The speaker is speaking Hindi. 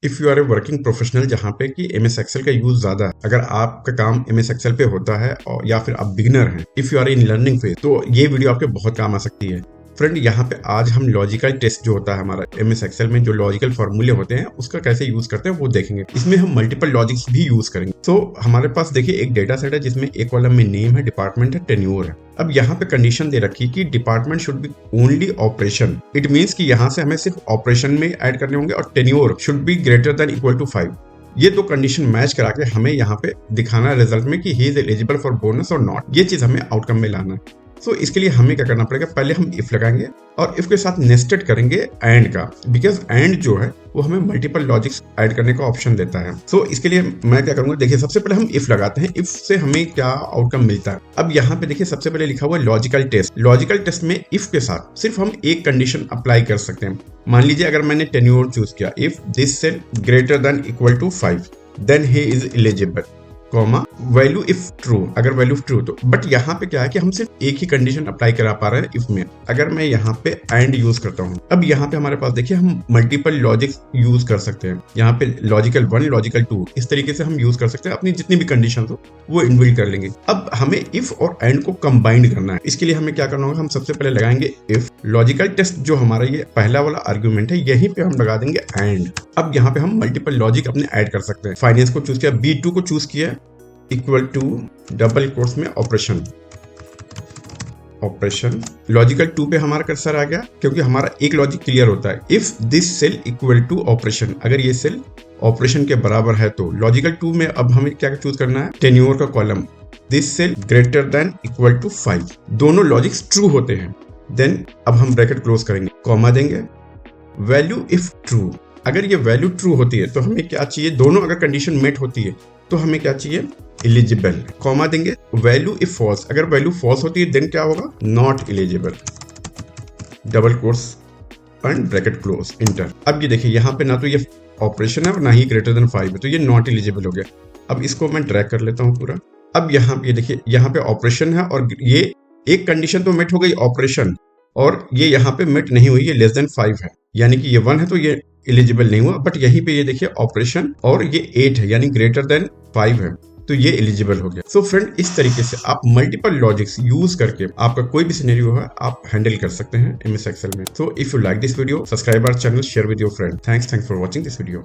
If you are a working professional जहाँ पे कि एमएस एक्सेल का यूज ज्यादा है, अगर आपका काम एमएस एक्सेल पे होता है और या फिर आप बिगिनर हैं, if you are in learning phase, तो ये वीडियो आपके बहुत काम आ सकती है। फ्रेंड, यहाँ पे आज हम लॉजिकल टेस्ट जो होता है हमारा एमएस एक्सेल में, जो लॉजिकल फॉर्मूले होते हैं उसका कैसे यूज करते हैं वो देखेंगे। इसमें हम मल्टीपल लॉजिक्स भी यूज करेंगे। तो हमारे पास देखिए एक डेटा सेट है जिसमें एक कॉलम में नेम है, डिपार्टमेंट है, टेन्योर है। अब यहाँ पे कंडीशन दे रखी कि department should be only operation. It means कि यहाँ से हमें सिर्फ ऑपरेशन में ऐड करने होंगे और tenure should be greater than equal to 5। ये दो कंडीशन मैच करा के हमें यहाँ पे दिखाना है रिजल्ट में कि ही इज एलिजिबल फॉर बोनस और नॉट। ये चीज हमें आउटकम में लाना है। तो इसके लिए हमें क्या करना पड़ेगा, पहले हम इफ लगाएंगे और इफ के साथ नेस्टेड करेंगे एंड का, बिकॉज एंड जो है वो हमें मल्टीपल लॉजिक्स ऐड करने का ऑप्शन देता है। तो इसके लिए मैं क्या करूंगा, देखिए सबसे पहले हम इफ लगाते हैं, इफ से हमें क्या आउटकम मिलता है। अब यहाँ पे देखिए सबसे पहले लिखा हुआ है लॉजिकल टेस्ट। लॉजिकल टेस्ट में इफ के साथ सिर्फ हम एक कंडीशन अप्लाई कर सकते हैं। मान लीजिए अगर मैंने टेन्योर चूज किया, if this cell greater than equal to 5 then he is eligible, comma value if true, अगर वैल्यू ट्रू तो। बट यहाँ पे क्या है कि हम सिर्फ एक ही कंडीशन अप्लाई करा पा रहे हैं इफ में। अगर मैं यहाँ पे एंड यूज करता हूँ, अब यहाँ पे हमारे पास देखिए हम मल्टीपल लॉजिक्स यूज कर सकते हैं। यहाँ पे लॉजिकल 1, लॉजिकल 2, इस तरीके से हम यूज कर सकते हैं। अपनी जितनी भी कंडीशन हो वो इनबिल्ड कर लेंगे। अब हमें इफ और एंड को कंबाइंड करना है। इसके लिए हमें क्या करना होगा, हम सबसे पहले लगाएंगे इफ। लॉजिकल टेस्ट जो हमारा ये पहला वाला आर्ग्यूमेंट है, यहीं पे हम लगा देंगे एंड। अब यहाँ पे हम मल्टीपल लॉजिक अपने ऐड कर सकते हैं। फाइनेंस को चूज किया, B2 को चूज किया, इक्वल टू डबल कोट्स में ऑपरेशन। ऑपरेशन लॉजिकल 2 पे हमारा कर्सर आ गया, क्योंकि हमारा एक लॉजिक क्लियर होता है। If this cell equal to operation, अगर ये सेल ऑपरेशन के बराबर है तो। लॉजिकल 2 में अब हमें क्या चूज करना है, टेन्योर का column. This cell greater than equal to 5, दोनों लॉजिक्स ट्रू होते हैं। देन अब हम ब्रैकेट क्लोज करेंगे, कॉमा देंगे, वैल्यू इफ ट्रू। अगर ये वैल्यू ट्रू होती है तो हमें क्या चाहिए, दोनों अगर कंडीशन मेट होती है तो हमें क्या चाहिए, एलिजिबल, कॉमा देंगे, वैल्यू इफ फॉल्स। अगर वैल्यू फॉल्स होती है देन क्या होगा, not eligible, double quotes and bracket close, inter. अब ये देखिए यहाँ पे ना तो ये ऑपरेशन है और ना ही ग्रेटर देन 5 है, तो ये नॉट एलिजिबल हो गया। अब इसको मैं ड्रैग कर लेता हूँ पूरा। अब यहाँ पे देखिए यहाँ पे ऑपरेशन है और ये एक कंडीशन तो मेट हो गई ऑपरेशन, और ये यहाँ पे मेट नहीं हुई, ये लेस देन 5 है, यानी कि ये 1 है तो ये एलिजिबल नहीं हुआ। बट यहीं पे ये देखिए ऑपरेशन और ये 8 है, यानी ग्रेटर देन 5 है, तो ये एलिजिबल हो गया। सो फ्रेंड, इस तरीके से आप मल्टीपल लॉजिक्स यूज करके आपका कोई भी सिनेरियो है आप हैंडल कर सकते हैं एमएस एक्सेल में। So if you like this video, subscribe our channel, share with your friend. Thanks for watching this video.